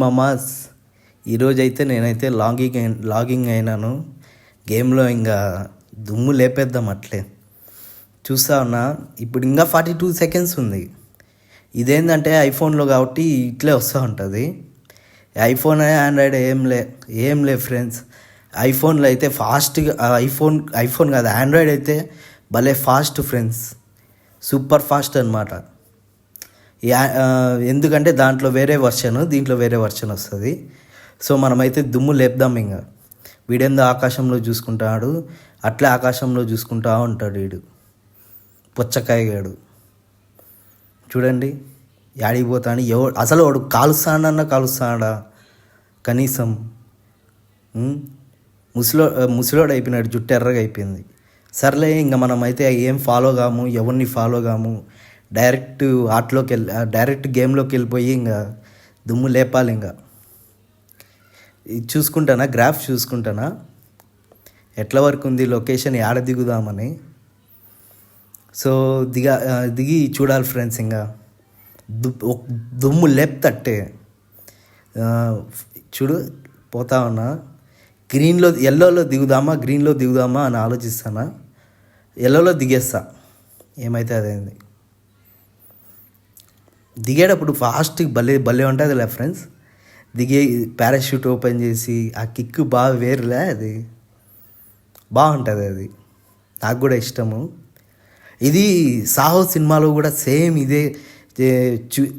Mama's ఈరోజైతే నేనైతే logging అయినాను గేమ్లో. ఇంకా దుమ్ము లేపేద్దాం అట్లే. చూస్తా ఉన్నా ఇప్పుడు ఇంకా 42 సెకండ్స్ ఉంది. ఇదేంటంటే ఐఫోన్లో కాబట్టి ఇట్లే వస్తూ ఉంటుంది. ఐఫోన్ ఆండ్రాయిడ్ ఏం లే ఫ్రెండ్స్. ఐఫోన్లో అయితే ఫాస్ట్గా ఐఫోన్ కాదు, ఆండ్రాయిడ్ అయితే భలే ఫాస్ట్ ఫ్రెండ్స్, సూపర్ ఫాస్ట్ అనమాట. ఎందుకంటే దాంట్లో వేరే వర్షన్, దీంట్లో వేరే వర్షన్ వస్తుంది. సో మనమైతే దుమ్ము లేపుదాం. ఇంకా వీడేందో ఆకాశంలో చూసుకుంటాడు, అట్లే ఆకాశంలో చూసుకుంటా ఉంటాడు వీడు పుచ్చకాయగాడు. చూడండి యాడిపోతాడు. అసలు వాడు కాలుస్తాడా కనీసం? ముసలోడు అయిపోయినాడు, జుట్టు ఎర్రగా అయిపోయింది. సర్లే ఇంకా మనమైతే ఏం ఫాలో కాము, ఎవరిని ఫాలో కాము, డైరెక్ట్ గేమ్లోకి వెళ్ళిపోయి ఇంకా దుమ్ము లేపాలి. ఇంకా చూసుకుంటానా, గ్రాఫ్ చూసుకుంటానా ఎట్ల వరకు ఉంది, లొకేషన్ ఏడ దిగుదామని. సో దిగి చూడాలి ఫ్రెండ్స్. ఇంకా దుమ్ము లేపుతట్టే చూడు పోతా ఉన్నా. ఎల్లోలో దిగుదామా అని ఆలోచిస్తానా. ఎల్లోలో దిగేస్తా, ఏమైతే అదేంది. దిగేటప్పుడు ఫాస్ట్ భలే ఉంటుంది ఫ్రెండ్స్. దిగే పారాషూట్ ఓపెన్ చేసి ఆ కిక్ బాగా వేరులే, అది బాగుంటుంది. అది నాకు కూడా ఇష్టము. ఇది సాహో సినిమాలో కూడా సేమ్ ఇదే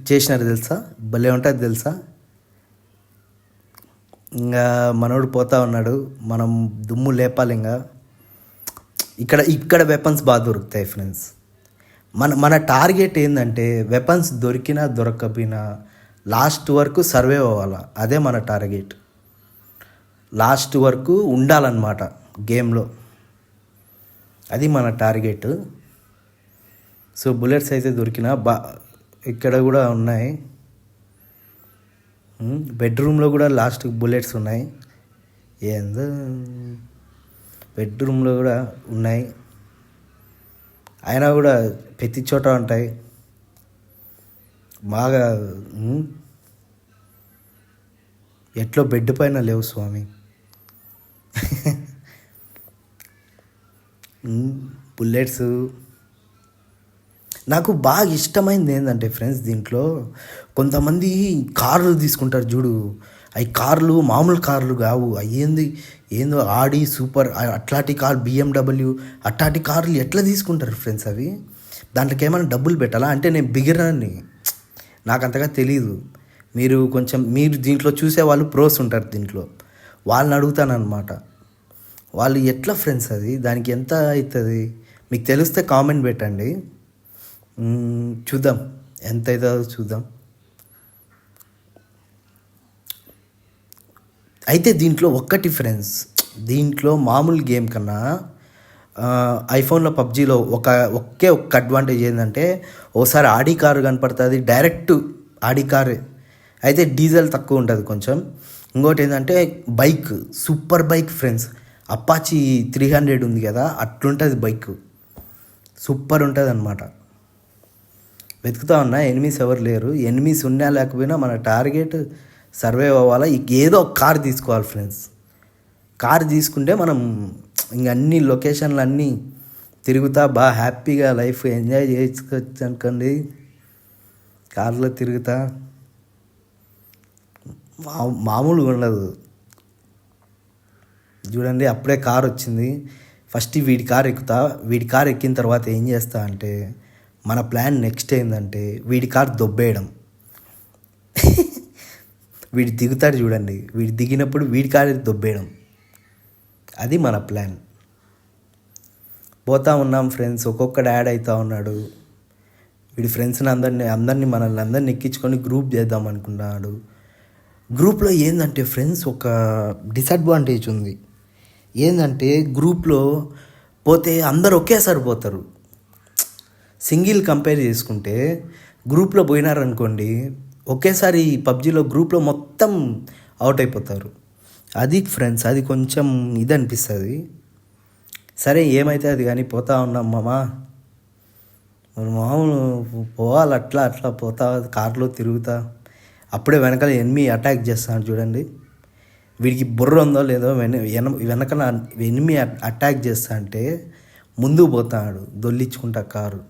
చేసినారు తెలుసా, భలే ఉంటుంది తెలుసా. ఇంకా మనోడు పోతా ఉన్నాడు, మనం దుమ్ము లేపాలి. ఇంకా ఇక్కడ వెపన్స్ బాగా దొరుకుతాయి ఫ్రెండ్స్. మన టార్గెట్ ఏంటంటే వెపన్స్ దొరికినా దొరకకపోయినా లాస్ట్ వరకు సర్వైవ్ అవ్వాలా. అదే మన టార్గెట్. లాస్ట్ వరకు ఉండాలన్నమాట గేమ్లో, అది మన టార్గెట్. సో బుల్లెట్స్ అయితే దొరికినా ఇక్కడ కూడా ఉన్నాయి. బెడ్రూమ్లో కూడా లాస్ట్ బుల్లెట్స్ ఉన్నాయి. ఏందో బెడ్రూమ్లో కూడా ఉన్నాయి, అయినా కూడా ప్రతి చోట ఉంటాయి బాగా. ఎట్లో బెడ్ పైన లేవు స్వామి. బుల్లెట్స్ నాకు బాగా ఇష్టమైంది ఏంటంటే ఫ్రెండ్స్, దీంట్లో కొంతమంది కార్లు తీసుకుంటారు చూడు. అవి కార్లు మామూలు కార్లు కావు, అవి ఏందో ఆడి సూపర్ అట్లాంటి కార్, BMW అట్లాంటి కార్లు ఎట్లా తీసుకుంటారు ఫ్రెండ్స్. అవి దాంట్లోకి ఏమైనా డబ్బులు పెట్టాలా అంటే, నేను బిగినర్ని, నాకు అంతగా తెలీదు. మీరు దీంట్లో చూసే వాళ్ళు ప్రోస్ ఉంటారు దీంట్లో, వాళ్ళని అడుగుతాను అనమాట. వాళ్ళు ఎట్లా ఫ్రెండ్స్, అది దానికి ఎంత అవుతుంది మీకు తెలిస్తే కామెంట్ పెట్టండి. చూద్దాం ఎంత అవుతుందో చూద్దాం. అయితే దీంట్లో ఒక్కటి ఫ్రెండ్స్, దీంట్లో మామూలు గేమ్ కన్నా ఐఫోన్లో పబ్జీలో ఒక్క అడ్వాంటేజ్ ఏంటంటే, ఓసారి ఆడి కారు కనపడుతుంది, డైరెక్ట్ ఆడి కారే. అయితే డీజిల్ తక్కువ ఉంటుంది కొంచెం. ఇంకోటి ఏంటంటే bike, super bike friends. Apache 300 ఉంది కదా, అట్లుంటుంది బైక్, సూపర్ ఉంటుంది అనమాట. వెతుకుతా ఉన్నా, ఎనిమీస్ ఎవరు లేరు. ఎనిమీస్ ఉన్నా లేకపోయినా మన టార్గెట్ సర్వైవ్ అవ్వాలా. ఏదో ఒక కార్ తీసుకోవాలి ఫ్రెండ్స్. కార్ తీసుకుంటే మనం ఇంక అన్ని లొకేషన్లు అన్నీ తిరుగుతా బాగా హ్యాపీగా లైఫ్ ఎంజాయ్ చేసుకోవచ్చు అనుకోండి. కార్లో తిరుగుతా మామూలుగా ఉండదు. చూడండి అప్పుడే కార్ వచ్చింది. ఫస్ట్ వీడి కార్ ఎక్కుతా. వీడి కార్ ఎక్కిన తర్వాత ఏం చేస్తా అంటే, మన ప్లాన్ నెక్స్ట్ ఏంటంటే వీడి కార్ దొబ్బేయడం. వీడు దిగుతాడు చూడండి, వీడు దిగినప్పుడు వీడి కారు దొబ్బేయడం, అది మన ప్లాన్. పోతా ఉన్నాం ఫ్రెండ్స్, ఒక్కొక్కడు యాడ్ అవుతూ ఉన్నాడు. వీడి ఫ్రెండ్స్ని మనల్ని అందరిని ఎక్కించుకొని గ్రూప్ చేద్దాం అనుకున్నాడు. గ్రూప్లో ఏంటంటే ఫ్రెండ్స్ ఒక డిసడ్వాంటేజ్ ఉంది. ఏంటంటే గ్రూప్లో పోతే అందరు ఒకేసారి పోతారు. సింగిల్ కంపేర్ చేసుకుంటే గ్రూప్లో పోయినారనుకోండి, ఒకేసారి పబ్జీలో గ్రూప్లో మొత్తం అవుట్ అయిపోతారు. అది ఫ్రెండ్స్, అది కొంచెం ఇది అనిపిస్తుంది. సరే ఏమైతే అది కానీ పోతా ఉన్నాం మామా. మామూలు పోవాలి, అట్లా పోతా కార్లో తిరుగుతా. అప్పుడే వెనకాల ఎనిమి అటాక్ చేస్తాడు చూడండి. వీడికి బుర్ర ఉందో లేదో వెనకాల ఎనిమి అటాక్ చేస్తా అంటే ముందుకు పోతాడు దొల్లించుకుంటా కారు.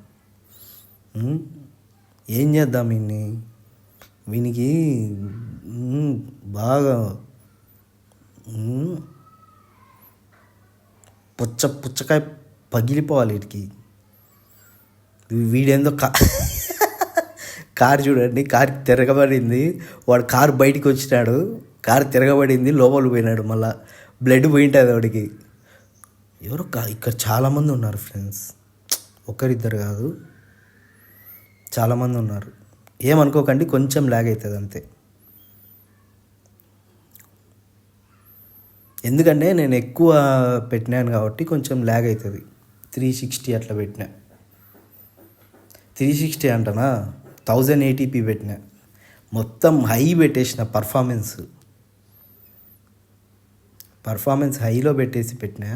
ఏం చేద్దాం వీనికి బాగా పుచ్చకాయ పగిలిపోవాలి వీడికి. వీడేందో కారు చూడండి, కారు తిరగబడింది. వాడు కారు బయటికి వచ్చినాడు, కారు తిరగబడింది, లోపల పోయినాడు, మళ్ళా బ్లడ్ పోయింటుంది వాడికి. ఎవరో ఇక్కడ చాలామంది ఉన్నారు ఫ్రెండ్స్, ఒకరిద్దరు కాదు, చాలామంది ఉన్నారు. ఏమనుకోకండి, కొంచెం ల్యాగ్ అవుతుంది అంతే. ఎందుకంటే నేను ఎక్కువ పెట్టినాను కాబట్టి కొంచెం ల్యాగ్ అవుతుంది. 360 అట్లా పెట్టినా, 360 అంటనా 1080p పెట్టినా, మొత్తం హై పెట్టేసిన. పర్ఫార్మెన్స్ హైలో పెట్టినా.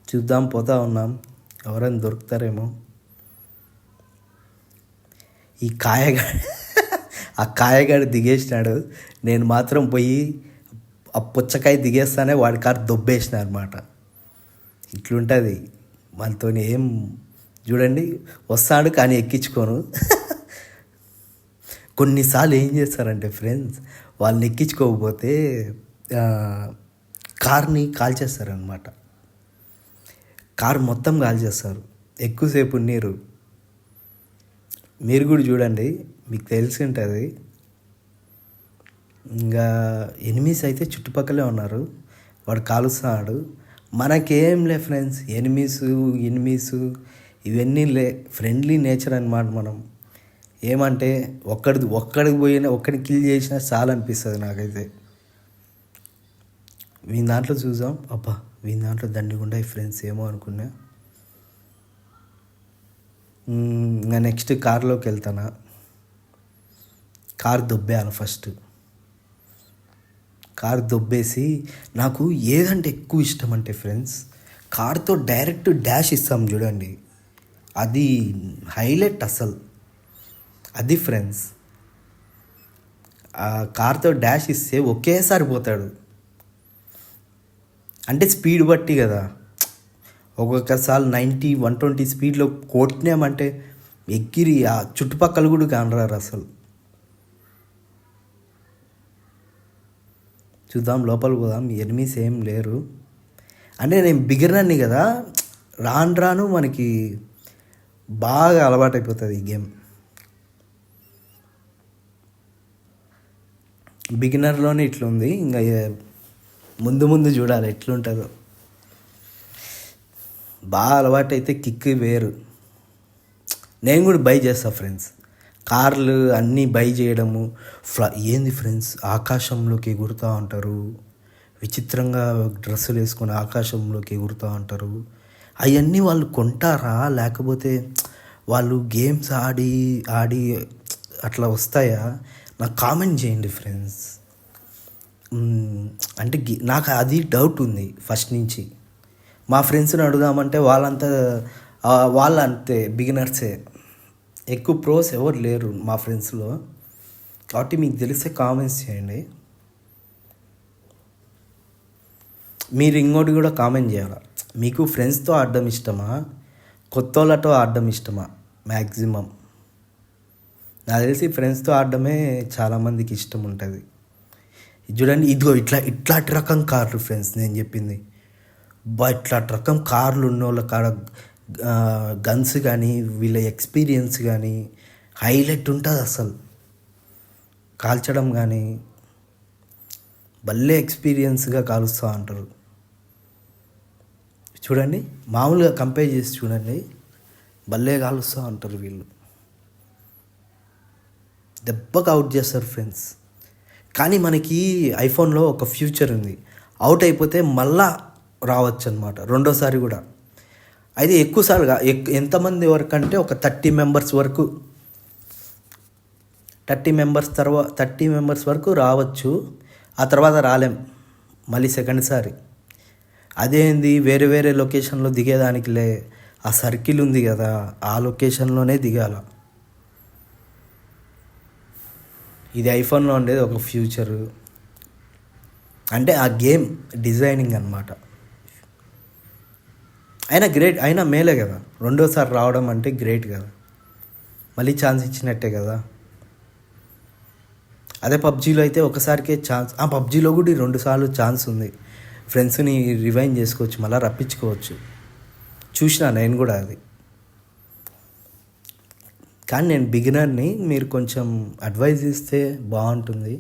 చూద్దాం, పోతా ఉన్నాం, ఎవరైనా దొరుకుతారేమో. ఆ కాయగాడు దిగేసినాడు, నేను మాత్రం పోయి ఆ పుచ్చకాయ దిగేస్తానే వాడి కారు దొబ్బేసిన అనమాట. ఇట్లుంటుంది మనతో. ఏం చూడండి, వస్తాడు కానీ ఎక్కించుకోను. కొన్నిసార్లు ఏం చేస్తారంటే ఫ్రెండ్స్, వాళ్ళని ఎక్కించుకోకపోతే కార్ని కాల్చేస్తారనమాట. కారు మొత్తం కాల్చేస్తారు ఎక్కువసేపు నీరు. మీరు కూడా చూడండి, మీకు తెలిసి ఉంటుంది. ఇంకా ఎనిమీస్ అయితే చుట్టుపక్కలే ఉన్నారు, వాడు కాలుస్తున్నాడు. మనకేం లే ఫ్రెండ్స్, ఎనిమీస్ ఇవన్నీ ఫ్రెండ్లీ నేచర్ అనమాట. మనం ఏమంటే ఒక్కడికి కిల్ చేసినా చాలా అనిపిస్తుంది నాకైతే. వీని దాంట్లో చూసాం, అబ్బా వీని దాంట్లో దండిగుండా ఫ్రెండ్స్ ఏమో అనుకున్నా. ఇంకా నెక్స్ట్ కార్లోకి వెళ్తానా. కార్ దొబ్బేయాలి ఫస్ట్. కార్ దొబ్బేసి, నాకు ఏదంటే ఎక్కువ ఇష్టం అంటే ఫ్రెండ్స్, కార్తో డైరెక్ట్ డాష్ ఇస్తాం చూడండి, అది హైలైట్ అసలు. అది ఫ్రెండ్స్, ఆ కార్తో డాష్ ఇస్తే ఒకేసారి పోతాడు. అంటే స్పీడ్ బట్టి కదా, ఒక్కొక్కసారి 90, 120 స్పీడ్లో కొట్టినామంటే ఎక్కిరి ఆ చుట్టుపక్కల కూడా కానరారు అసలు. చూద్దాం, లోపల పోదాం. ఎనిమీస్ ఏం లేరు. అంటే నేను బిగినర్ని కదా, రాను మనకి బాగా అలవాటైపోతుంది ఈ గేమ్. బిగినర్లోనే ఇట్లుంది, ఇంకా ముందు చూడాలి ఎట్లుంటుందో. బాగా అలవాటైతే కిక్ వేరు. నేను కూడా బై చేస్తాను ఫ్రెండ్స్, కార్లు అన్నీ బై చేయడము. ఏంది ఫ్రెండ్స్, ఆకాశంలోకి ఎగురుతూ ఉంటారు, విచిత్రంగా డ్రెస్సులు వేసుకొని ఆకాశంలోకి ఎగురుతూ ఉంటారు. అవన్నీ వాళ్ళు కొంటారా, లేకపోతే వాళ్ళు గేమ్స్ ఆడి అట్లా వస్తాయా? నాకు కామెంట్ చేయండి ఫ్రెండ్స్. అంటే నాకు అది డౌట్ ఉంది ఫస్ట్ నుంచి. మా ఫ్రెండ్స్ని అడుగుదామంటే వాళ్ళంతే బిగినర్సే, ఎక్కువ ప్రోస్ ఎవరు లేరు మా ఫ్రెండ్స్లో. కాబట్టి మీకు తెలిస్తే కామెంట్స్ చేయండి. మీరు ఇంకోటి కూడా కామెంట్ చేయాలి, మీకు ఫ్రెండ్స్తో ఆడడం ఇష్టమా, కొత్త వాళ్ళతో ఆడడం ఇష్టమా? మ్యాక్సిమం నాకు తెలిసి ఫ్రెండ్స్తో ఆడడమే చాలామందికి ఇష్టం ఉంటుంది. చూడండి, ఇదిగో ఇట్లాంటి రకం కార్లు ఫ్రెండ్స్ నేను చెప్పింది. ఇట్లాంటి రకం కార్లు ఉన్న వాళ్ళ కాడ గన్స్ కానీ వీళ్ళ ఎక్స్పీరియన్స్ కానీ హైలైట్ ఉంటుంది అసలు. కాల్చడం కానీ భలే ఎక్స్పీరియన్స్గా కాలుస్తూ ఉంటారు. చూడండి, మామూలుగా కంపేర్ చేసి చూడండి, భలే కాలుస్తూ ఉంటారు వీళ్ళు. దెబ్బగా అవుట్ చేస్తారు ఫ్రెండ్స్. కానీ మనకి ఐఫోన్లో ఒక ఫ్యూచర్ ఉంది, అవుట్ అయిపోతే మళ్ళా రావచ్చు అనమాట రెండోసారి కూడా. అయితే ఎక్కువసారిగా ఎంతమంది వరకు అంటే ఒక 30 మెంబర్స్ వరకు, 30 మెంబర్స్ వరకు రావచ్చు. ఆ తర్వాత రాలేం మళ్ళీ సెకండ్ సారి. అదేంది, వేరే లొకేషన్లో దిగేదానికి ఆ సర్కిల్ ఉంది కదా, ఆ లొకేషన్లోనే దిగాల. ఇది ఐఫోన్లో ఉండేది ఒక ఫ్యూచరు, అంటే ఆ గేమ్ డిజైనింగ్ అనమాట. అయినా గ్రేట్, అయినా మేలే కదా, రెండోసారి రావడం అంటే గ్రేట్ కదా, మళ్ళీ ఛాన్స్ ఇచ్చినట్టే కదా. అదే పబ్జీలో అయితే ఒకసారికే ఛాన్స్, ఆ పబ్జీలో కూడా 2 సార్లు ఛాన్స్ ఉంది, ఫ్రెండ్స్ని రివైండ్ చేసుకోవచ్చు, మళ్ళీ రప్పించుకోవచ్చు. చూసిన నేను కూడా అది. కానీ నేను బిగినర్ని, మీరు కొంచెం అడ్వైజ్ ఇస్తే బాగుంటుంది.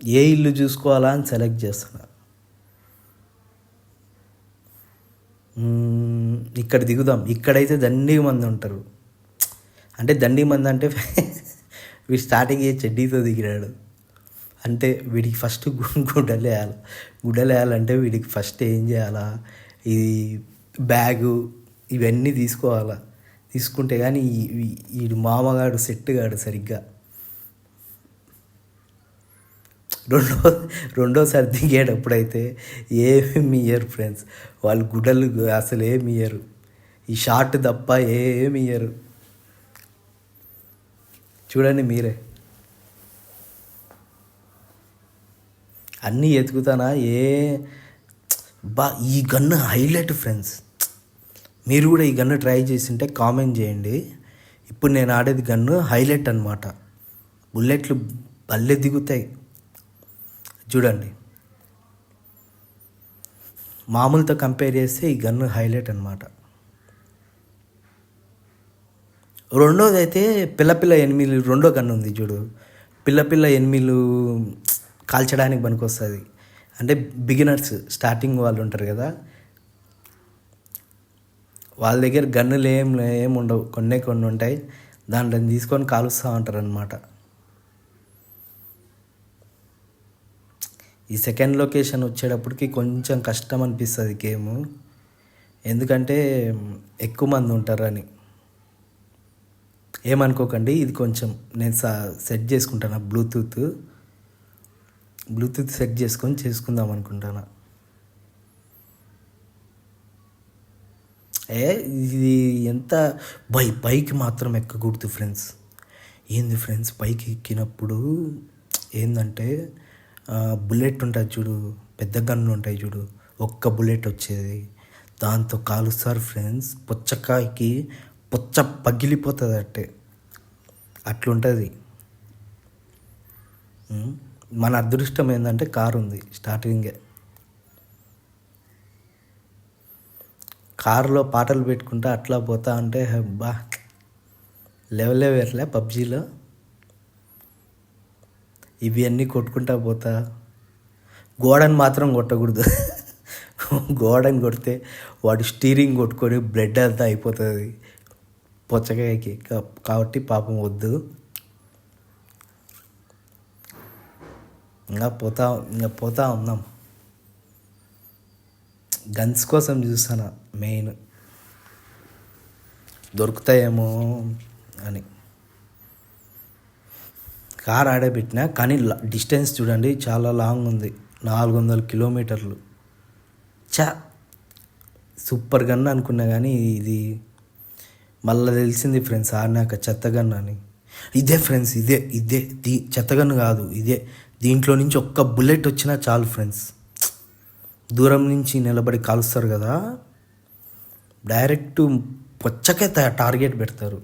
ఏ ఇల్లు చూసుకోవాలా అని సెలెక్ట్ చేస్తున్నా. ఇక్కడ దిగుదాం. ఇక్కడైతే దండిగా మంది ఉంటారు, అంటే దండిగా మంది అంటే వీడు స్టార్టింగ్ చెడ్డీతో దిగినాడు అంటే వీడికి ఫస్ట్ గుడ్డలు వేయాలి. గుడ్డలు వేయాలంటే వీడికి ఫస్ట్ ఏం చేయాలా, ఇది బ్యాగు ఇవన్నీ తీసుకోవాలా. తీసుకుంటే కానీ వీడు మామగాడు సెట్ కాడు సరిగ్గా. రెండోసారి దిగేటప్పుడైతే ఏమి ఇయ్యరు ఫ్రెండ్స్, వాళ్ళు గుడ్డలు అసలు ఏమి ఇయ్యరు, ఈ షార్ట్ తప్ప ఏమి ఇయ్యరు. చూడండి మీరే, అన్నీ ఎతుకుతానా ఈ గన్ను హైలైట్ ఫ్రెండ్స్. మీరు కూడా ఈ గన్ను ట్రై చేసింటే కామెంట్ చేయండి. ఇప్పుడు నేను ఆడేది గన్ను హైలైట్ అనమాట, బుల్లెట్లు భలే దిగుతాయి చూడండి. మామూలుతో కంపేర్ చేస్తే ఈ గన్ను హైలైట్ అనమాట. రెండోది అయితే పిల్ల ఎనిమిలు, రెండో గన్ను ఉంది చూడు, పిల్ల ఎనిమిలు కాల్చడానికి పనికొస్తుంది. అంటే బిగినర్స్, స్టార్టింగ్ వాళ్ళు ఉంటారు కదా, వాళ్ళ దగ్గర గన్నులు ఏం ఉండవు, కొన్ని ఉంటాయి, దాంట్లో తీసుకొని కాలుస్తూ ఉంటారు అనమాట. ఈ సెకండ్ లొకేషన్ వచ్చేటప్పటికి కొంచెం కష్టం అనిపిస్తుంది గేము, ఎందుకంటే ఎక్కువ మంది ఉంటారని. ఏమనుకోకండి, ఇది కొంచెం నేను సెట్ చేసుకుంటాను, బ్లూటూత్ సెట్ చేసుకుందాం అనుకుంటాను. ఇది ఎంత పైకి మాత్రం ఎక్కకూడదు ఫ్రెండ్స్. ఏంది ఫ్రెండ్స్, పైకి ఎక్కినప్పుడు ఏంటంటే బుల్లెట్ ఉంటుంది చూడు, పెద్ద గన్ను ఉంటాయి చూడు, ఒక్క బుల్లెట్ వచ్చేది, దాంతో కాలుస్తారు ఫ్రెండ్స్, పుచ్చకాయకి పుచ్చ పగిలిపోతుంది అట్లుంటుంది. మన అదృష్టం ఏంటంటే కారు ఉంది స్టార్టింగే. కారులో పాటలు పెట్టుకుంటా అట్లా పోతా ఉంటే లెవెలే వేరలే పబ్జీలో. ఇవి అన్నీ కొట్టుకుంటా పోతా, గోడని మాత్రం కొట్టకూడదు. గోడని కొడితే వాడు స్టీరింగ్ కొట్టుకొని బ్లడ్ అంతా అయిపోతుంది పుచ్చకాయకి, కాబట్టి పాపం వద్దు. ఇంకా పోతా ఉన్నాం, గన్స్ కోసం చూస్తాను మెయిన్, దొరుకుతాయేమో అని. కార్ ఆడబెట్టినా కానీ డిస్టెన్స్ చూడండి చాలా లాంగ్ ఉంది, 400 కిలోమీటర్లు. సూపర్ గన్ అనుకున్నా కానీ ఇది మళ్ళీ తెలిసింది ఫ్రెండ్స్ ఆడినాక చెత్త గన్ అని. ఇదే ఫ్రెండ్స్, ఇదే చెత్త గన్ను కాదు, దీంట్లో నుంచి ఒక్క బుల్లెట్ వచ్చినా చాలు ఫ్రెండ్స్. దూరం నుంచి నిలబడి కాలుస్తారు కదా, డైరెక్ట్ పొచ్చకే టార్గెట్ పెడతారు,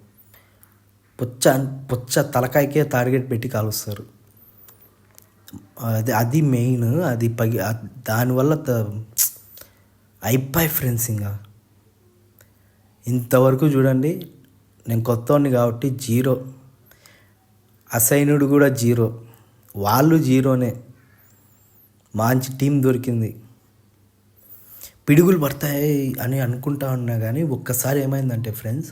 పుచ్చ తలకాయకే టార్గెట్ పెట్టి కాలుస్తారు. అది మెయిన్, దానివల్ల అయిపోయి ఫ్రెండ్స్. ఇంకా ఇంతవరకు చూడండి, నేను కొత్తవాడిని కాబట్టి 0, అసైనుడు కూడా 0, వాళ్ళు 0నే. మంచి టీం దొరికింది. పిడుగులు పడతాయి అని అనుకుంటా ఉన్నా కానీ ఒక్కసారి ఏమైందంటే ఫ్రెండ్స్,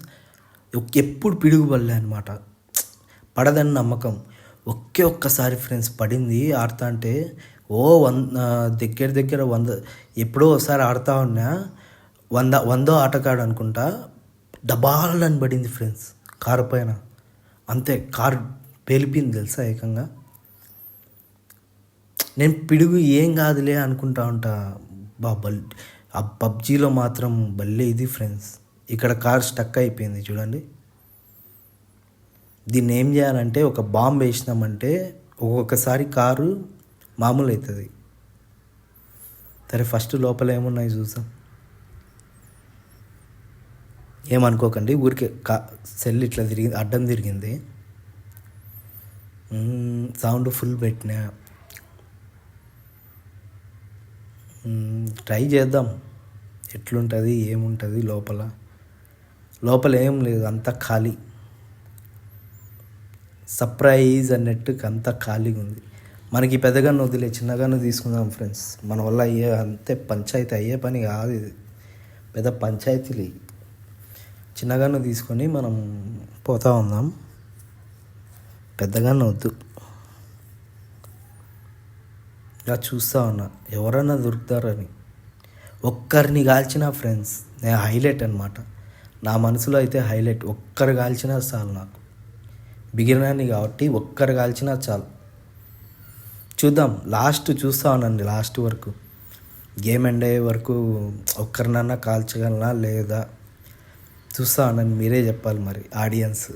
ఎప్పుడు పిడుగు పడలే అనమాట, పడదని నమ్మకం. ఒక్కసారి ఫ్రెండ్స్ పడింది ఆడుతా అంటే, దగ్గర 100, ఎప్పుడో ఒకసారి ఆడుతూ ఉన్నా, 100వ ఆటగాడు అనుకుంటా, డబాలని పడింది ఫ్రెండ్స్ కారు పైన, అంతే కారు పేలిపోయింది తెలుసా ఏకంగా. నేను పిడుగు ఏం కాదులే అనుకుంటా ఉంటా, ఆ పబ్జీలో మాత్రం భలే ఇది ఫ్రెండ్స్. ఇక్కడ కార్ స్టక్ అయిపోయింది చూడండి. దీన్ని ఏం చేయాలంటే ఒక బాంబు వేసినామంటే ఒక్కొక్కసారి కారు మామూలు అవుతుంది. సరే ఫస్ట్ లోపల ఏమున్నాయి చూసాం. ఏమనుకోకండి, ఊరికే సెల్ ఇట్లా అడ్డం తిరిగింది. సౌండ్ ఫుల్ పెట్టినా. ట్రై చేద్దాం ఎట్లుంటుంది ఏముంటుంది లోపల ఏం లేదు, అంతా ఖాళీ. సర్ప్రైజ్ అన్నట్టు అంతా ఖాళీగా ఉంది. మనకి పెద్దగాను వదిలే, చిన్నగాను తీసుకుందాం ఫ్రెండ్స్. మన వల్ల అంతే పంచాయతీ అయ్యే పని కాదు ఇది, పెద్ద పంచాయతీలు. చిన్నగాను తీసుకొని మనం పోతా ఉందాం, పెద్దగానే వద్దు. ఇలా చూస్తూ ఉన్నా ఎవరన్నా దొరుకుతారని. ఒక్కరిని కాల్చిన ఫ్రెండ్స్ నేను హైలైట్ అనమాట. నా మనసులో అయితే హైలైట్. ఒక్కరు కాల్చినా చాలు నాకు. బిగినర్ని కాబట్టి ఒక్కరు కాల్చినా చాలు. చూద్దాం, లాస్ట్ చూస్తూ ఉన్నాండి, లాస్ట్ వరకు గేమ్ ఎండ్ అయ్యే వరకు ఒక్కరినన్నా కాల్చగలనా లేదా చూస్తా ఉన్నాను. మీరే చెప్పాలి మరి ఆడియన్స్.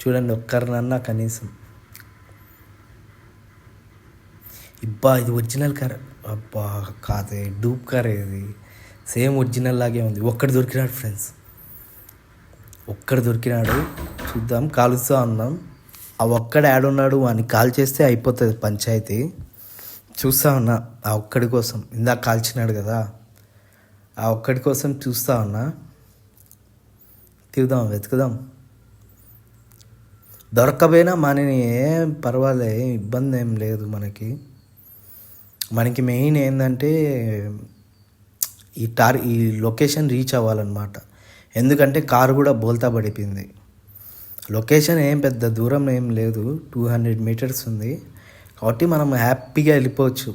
చూడండి ఒక్కరినన్నా కనీసం. ఇబ్బా ఇది ఒరిజినల్ కార్. అబ్బా కాదే, డూప్ కార్ ఇది. సేమ్ ఒరిజినల్ లాగే ఉంది. ఒక్కడు దొరికినాడు ఫ్రెండ్స్, ఒక్కడు దొరికినాడు. చూద్దాం, కాలుస్తూ ఉన్నాం. ఆ ఒక్కడు యాడున్నాడు అని కాల్ చేస్తే అయిపోతుంది పంచాయతీ. చూస్తూ ఉన్నా ఆ ఒక్కడి కోసం. ఇందాక కాల్చినాడు కదా, ఆ ఒక్కడి కోసం చూస్తూ ఉన్నా. తీద్దాం, వెతుకుదాం. దొరకపోయినా మనని ఏం పర్వాలే, ఇబ్బంది ఏం లేదు మనకి మెయిన్ ఏంటంటే ఈ లొకేషన్ రీచ్ అవ్వాలన్నమాట. ఎందుకంటే కారు కూడా బోల్తా పడిపోయింది. లొకేషన్ ఏం పెద్ద దూరం ఏం లేదు, 200 మీటర్స్ ఉంది. కాబట్టి మనం హ్యాపీగా వెళ్ళిపోవచ్చు,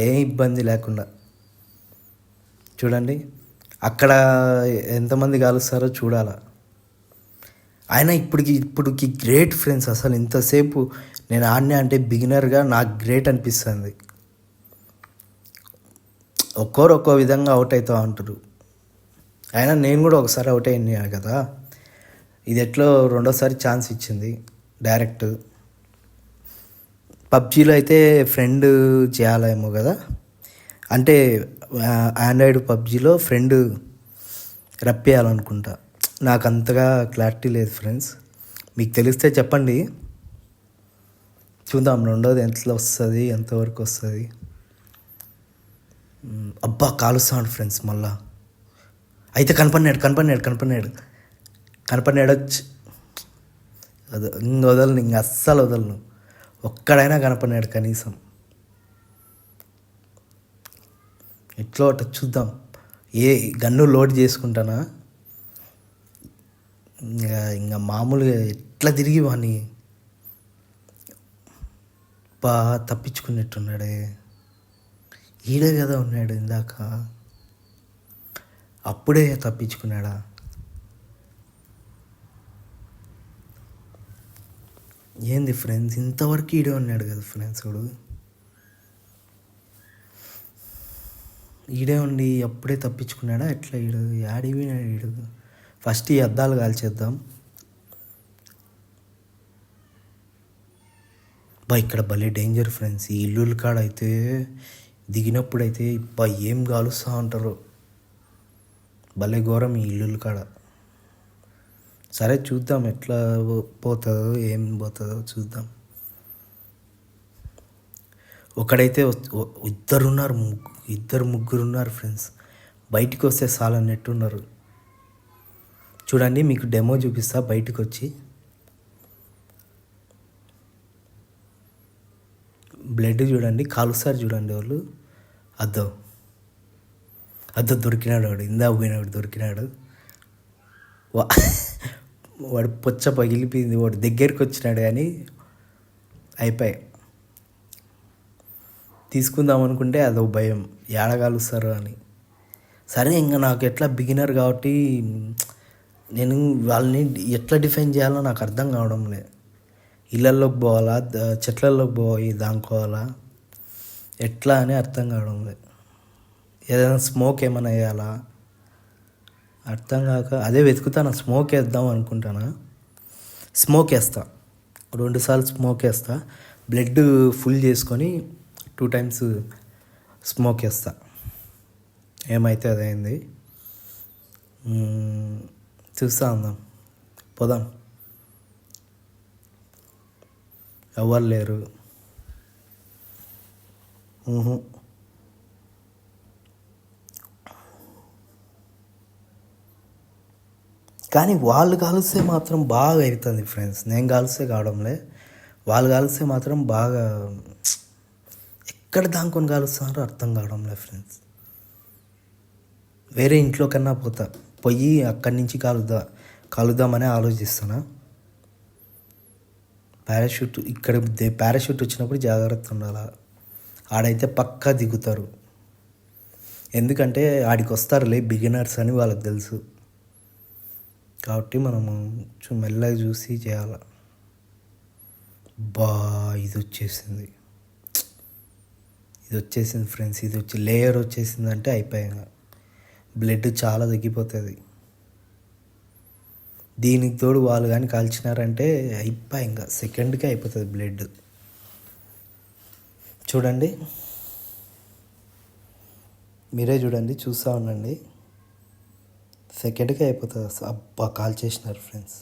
ఏ ఇబ్బంది లేకుండా. చూడండి అక్కడ ఎంతమంది కాలుస్తారో చూడాలా. ఆయన ఇప్పటికి గ్రేట్ ఫ్రెండ్స్. అసలు ఇంతసేపు నేను ఆడినా అంటే బిగినర్గా నాకు గ్రేట్ అనిపిస్తుంది. ఒక్కో విధంగా అవుట్ అవుతూ ఉంటారు. అయినా నేను కూడా ఒకసారి అవుట్ అయినా కదా. ఇది ఎట్లో రెండోసారి ఛాన్స్ ఇచ్చింది డైరెక్ట్. పబ్జీలో అయితే ఫ్రెండ్ చేయాలేమో కదా, అంటే ఆండ్రాయిడ్ పబ్జీలో ఫ్రెండ్ రప్పేయాలనుకుంటా. నాకు అంతగా క్లారిటీ లేదు ఫ్రెండ్స్, మీకు తెలిస్తే చెప్పండి. చూద్దాం రెండోది ఎంతలో వస్తుంది, ఎంతవరకు వస్తుంది. అబ్బా కాలుస్తాడు ఫ్రెండ్స్ మళ్ళా. అయితే కనపడినాడు వచ్చి వదలను, ఇంక అస్సలు వదలను. ఒక్కడైనా కనపడినాడు కనీసం. ఎట్లా అట్ట చూద్దాం. ఏ గన్ను లోడ్ చేసుకుంటానా, ఇంకా మామూలుగా ఎట్లా తిరిగి వాడిని తప్పించుకున్నట్టున్నాడే. ఈడే కదా ఉన్నాడు ఇందాక, అప్పుడే తప్పించుకున్నాడా. ఏంది ఫ్రెండ్స్, ఇంతవరకు ఈడే ఉన్నాడు కదా ఫ్రెండ్స్. ఈడే ఉండి అప్పుడే తప్పించుకున్నాడా ఎట్లా? ఈడు ఫస్ట్ ఈ అద్దాలు కాల్చేద్దాం. ఇక్కడ భలే డేంజర్ ఫ్రెండ్స్. ఈ ఇల్లుల కాడ అయితే దిగినప్పుడైతే ఏం కాలుస్తూ ఉంటారు, భలే ఘోరం ఈ ఇల్లుల కాడ. సరే చూద్దాం ఎట్లా పోతుందో ఏం పోతుందో చూద్దాం. ఒకడైతే ఇద్దరు ముగ్గురు ఉన్నారు ఫ్రెండ్స్. బయటికి వస్తే చాలన్నట్టున్నారు. చూడండి మీకు డెమో చూపిస్తా. బయటకు వచ్చి బ్లడ్ చూడండి, కాలుస్తారు చూడండి వాళ్ళు. అద్దో దొరికినాడు వాడు, ఇందా పోయినాడు దొరికినాడు. వాడు పొచ్చ పగిలిపోయింది. వాడు దగ్గరికి వచ్చినాడు కానీ అయిపోయాయి. తీసుకుందాం అనుకుంటే అదో భయం, ఏడగాలుస్తారు అని. సరే ఇంకా నాకు ఎట్లా బిగినర్ కాబట్టి నేను వాళ్ళని ఎట్లా డిఫైన్ చేయాలో నాకు అర్థం కావడం లేదు. ఇళ్ళల్లోకి పోవాలా, చెట్లల్లోకి పోయి దాంకోవాలా, ఎట్లా అని అర్థం కావడం లేదు. ఏదైనా స్మోక్ ఏమైనా వేయాలా అర్థం కాక అదే వెతుకుతాను. స్మోక్ వేద్దాం అనుకుంటానా. స్మోక్ వేస్తా, 2 సార్లు స్మోక్ వేస్తా. బ్లడ్ ఫుల్ చేసుకొని 2 టైమ్స్ స్మోక్ వేస్తా. ఏమైతే అదైంది. చూస్తా ఉందాం, పోదాం. ఎవరు లేరు. కానీ వాళ్ళు కలిస్తే మాత్రం బాగా అవుతుంది ఫ్రెండ్స్. నేను కలిస్తే కావడంలే, వాళ్ళు కలిస్తే మాత్రం బాగా ఎక్కడ దానికొని కలుస్తారో అర్థం కావడంలే ఫ్రెండ్స్. వేరే ఇంట్లో కన్నా పోయి అక్కడి నుంచి కలుద్దామని ఆలోచిస్తున్నా. పారాషూట్ వచ్చినప్పుడు జాగ్రత్త ఉండాలి. ఆడైతే పక్కా దిగుతారు, ఎందుకంటే ఆడికి వస్తారులే బిగినర్స్ అని వాళ్ళకి తెలుసు. కాబట్టి మనము మెల్లగా చూసి చేయాలి. ఇది వచ్చేసింది ఫ్రెండ్స్. ఇది వచ్చి లేయర్ వచ్చేసిందంటే అయిపోయాక బ్లడ్ చాలా తగ్గిపోతుంది. దీనికి తోడు వాళ్ళు కానీ కాల్చినారంటే అయిపోయాక సెకండ్కే అయిపోతుంది బ్లడ్. చూడండి, మీరే చూడండి, చూస్తూ ఉండండి. సెకండ్కే అయిపోతుంది. అబ్బా కాల్చేసినారు ఫ్రెండ్స్,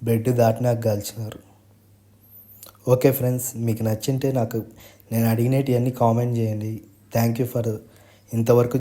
బ్లడ్ దాటినాక కాల్చినారు. ఓకే ఫ్రెండ్స్, మీకు నచ్చింటే నేను అడిగినవి కామెంట్ చేయండి. థ్యాంక్ యూ ఫర్ ఇంతవరకు